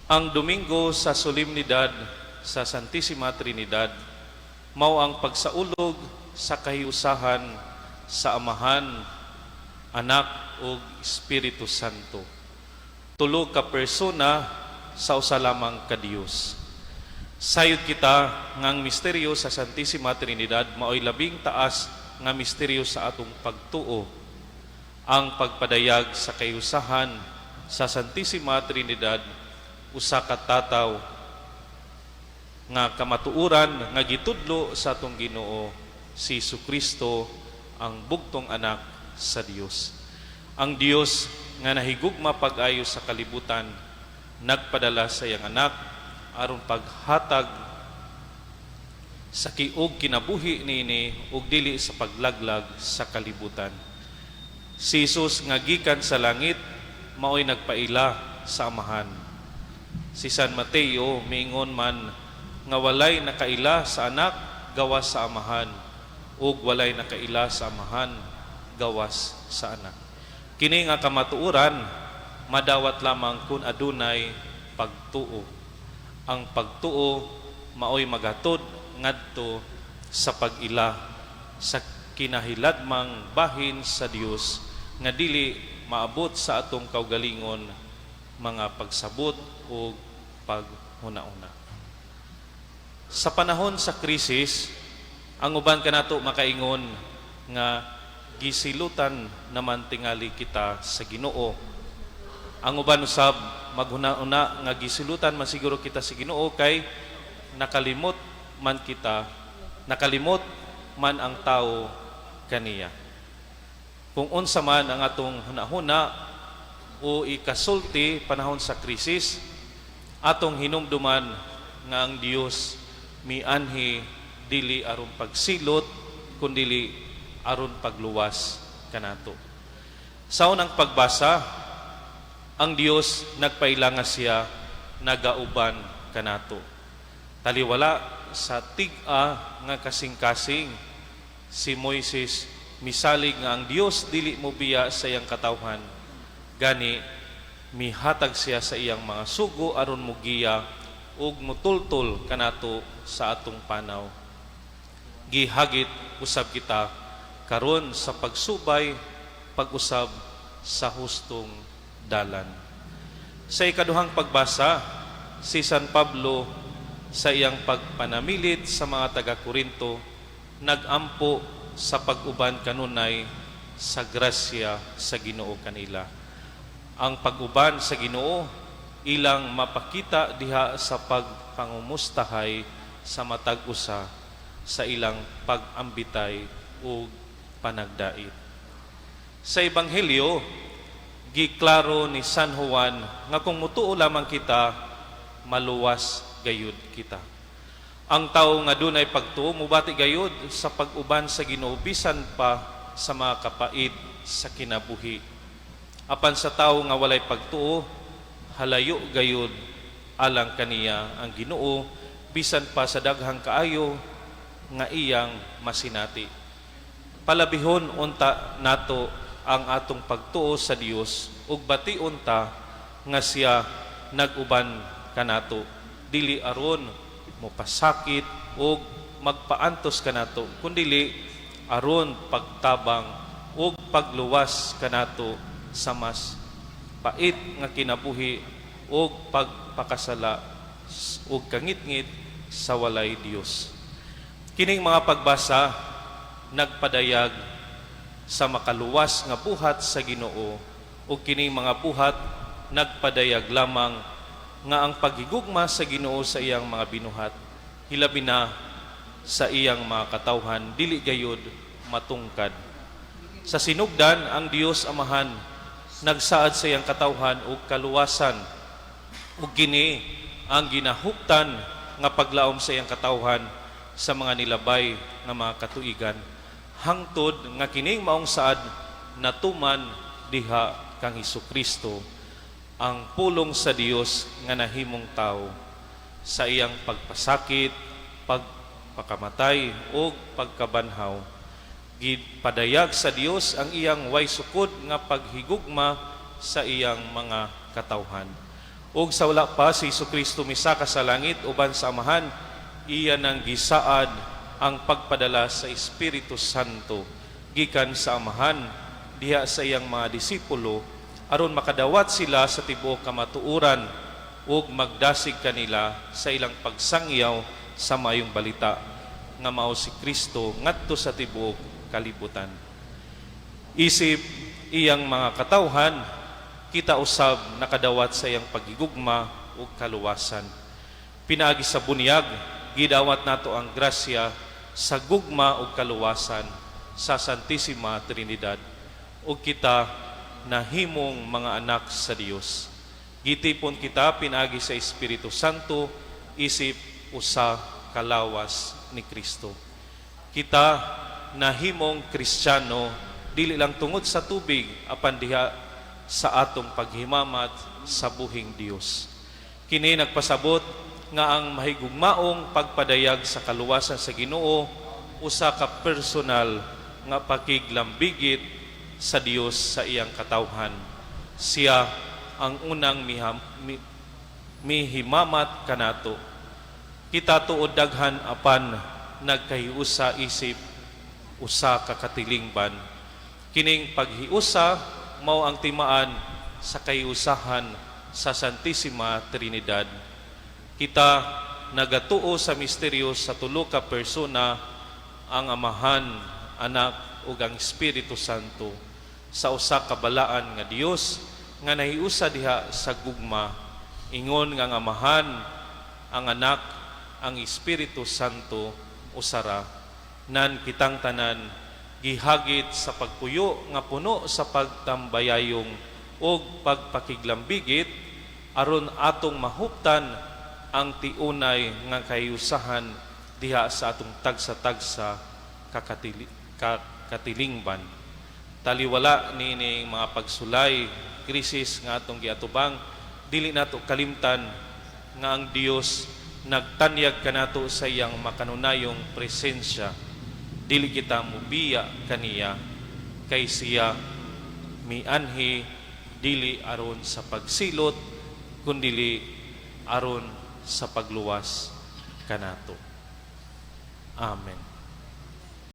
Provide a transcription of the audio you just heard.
Ang Domingo sa solemnidad sa Santissima Trinidad mao ang pagsaulog sa kahiusahan sa Amahan, Anak ug Espiritu Santo. Tulo ka persona sa usa lamang ka Dios. Sayod kita ngang misteryo sa Santissima Trinidad maoy labing taas nga misteryo sa atong pagtuo, ang pagpadayag sa kahiusahan sa Santissima Trinidad, usa ka tataw nga kamatuoran nga gitudlo sa atong Ginoo si Jesucristo, ang bugtong anak sa Dios. Ang Dios nga nahigugma pag-ayo sa kalibutan nagpadala sa iyang anak aron paghatag sa kiog kinabuhi niini ug dili sa paglaglag sa kalibutan. Si Jesus nga gikan sa langit maoy nagpaila sa Amahan. Si San Mateo miingon man nga walay nakaila sa anak gawas sa Amahan, ug walay nakaila sa Amahan gawas sa anak. Kini nga kamatuoran madawat lamang kun adunay pagtuo. Ang pagtuo maoy maghatod ngadto sa pag-ila sa kinahiladmang bahin sa Dios nga dili maabot sa atong kaugalingon mga pagsabot o paghuna-una. Sa panahon sa krisis, ang uban kanato makaingon nga gisilutan naman tingali kita sa Ginoo. Ang uban usab maghuna-una nga gisilutan man siguro kita sa Ginoo kay nakalimot man ang tao kaniya. Kung unsa man ang atong hunahuna o ikasulti panahon sa krisis, atong hinumduman nga ang Dios mianhi dili aron pagsilot kundi aron pagluwas kanato. Sa unang pagbasa, ang Dios nagpailanga siya nagauban kanato. Taliwala sa tig-a nga kasing-kasing si Moises misalig nga ang Dios dili mo biya sa iyang katawhan, gani mihatag siya sa iyang mga sugo aron mugiya ug mutultol kanato sa atong panaw. Gihagit usab kita karon sa pagsubay pag-usab sa hustong dalan. Sa ikaduhang pagbasa, si San Pablo sa iyang pagpanamilit sa mga taga-Korinto nagampo sa pag-uban kanunay sa grasya sa Ginoo kanila. Ang pag-uban sa Ginoo ilang mapakita diha sa pagpangumustahay sa matag usa sa ilang pag-ambitay ug panagdait. Sa Ebanghelyo, giklaro ni San Juan nga kung mutuo lamang kita, maluwas gayud kita. Ang tawo nga dunay pagtuo mubati gayud sa pag-uban sa Ginoo bisan pa sa mga kapait sa kinabuhi. Apan sa tawo nga walay pagtuo, halayo gayud alang kaniya ang Ginoo bisan pa sa daghang kaayo nga iyang masinati. Palabihon unta nato ang atong pagtuo sa Dios ug bation ta nga siya nag-uban kanato dili aron mopasakit ug magpaantos kanato kundi aron pagtabang ug pagluwas kanato sa mas pait nga kinabuhi ug pagpakasala ug kangit-ngit sa walay Dios. Kining mga pagbasa nagpadayag sa makaluwas nga buhat sa Ginoo ug kining mga buhat nagpadayag lamang nga ang paghigugma sa Ginoo sa iyang mga binuhat hilabi na sa iyang mga katawhan dili gayud matungkad. Sa sinugdan, ang Dios Amahan nagsaad sa iyang katawhan ug kaluwasan ug kini ang ginahuptan nga paglaom sa iyang katawhan sa mga nilabay nga mga katuigan hangtod nga kining maong saad natuman diha kang Hesukristo, ang pulong sa Dios nga nahimong tao sa iyang pagpasakit, pagpakamatay ug pagkabanhaw. Gipadayag sa Dios ang iyang way sukod nga paghigugma sa iyang mga katawhan. ug sa wala pa si Jesu-Kristo misaka sa langit uban sa Amahan, iya nang gisaad ang pagpadala sa Espiritu Santo gikan sa Amahan diha sa iyang mga disipulo aron makadawat sila sa tibuok kamatuoran ug magdasig kanila sa ilang pagsangyaw sa maayong balita nga mao si Kristo ngadto sa tibuok kalibutan. Isip iyang mga katawhan, kita usab nakadawat sa iyang paghigugma ug kaluwasan. Pinaagi sa bunyag, gidawat nato ang grasya sa gugma ug kaluwasan sa Santisima Trinidad ug kita nahimong mga anak sa Dios. Gitipon kita pinaagi sa Espiritu Santo, isip usa kalawas ni Kristo. Kita nahimong Kristiyano dili lang tungod sa tubig apan diha sa atong paghimamat sa buhing Dios. Kini nagpasabot nga ang mahigugmaong pagpadayag sa kaluwasan sa Ginoo usa ka personal nga pakiglambigit sa Dios sa iyang katawhan. Siya ang unang mihimamat kanato. Kita tuod daghan apan nagkahiusa isip usa ka katilingban. Kining paghiusa mao ang timaan sa kahiusahan sa Santisima Trinidad. Kita nagatuo sa misteryo sa tulo ka persona, ang Amahan, Anak ug ang Espiritu Santo, sa usa ka balaan nga Dios nga nahiusa diha sa gugma. Ingon nga ang Amahan, ang Anak, ang Espiritu Santo usara. Nan kitang tanan gihagit sa pagpuyo nga puno sa pagtambayayong ug pagpakiglambigit aron atong mahuptan ang tiunay nga kahiusahan diha sa atong tagsa-tagsa katilingban. Taliwala nining mga pagsulay, krisis nga atong giatubang, dili nato kalimtan nga ang Dios nagtanyag kanato sa iyang makanunayong presensya. Dili kita mubiya kaniya kay siya mianhi dili aron sa pagsilot kundi aron sa pagluwas kanato. Amen.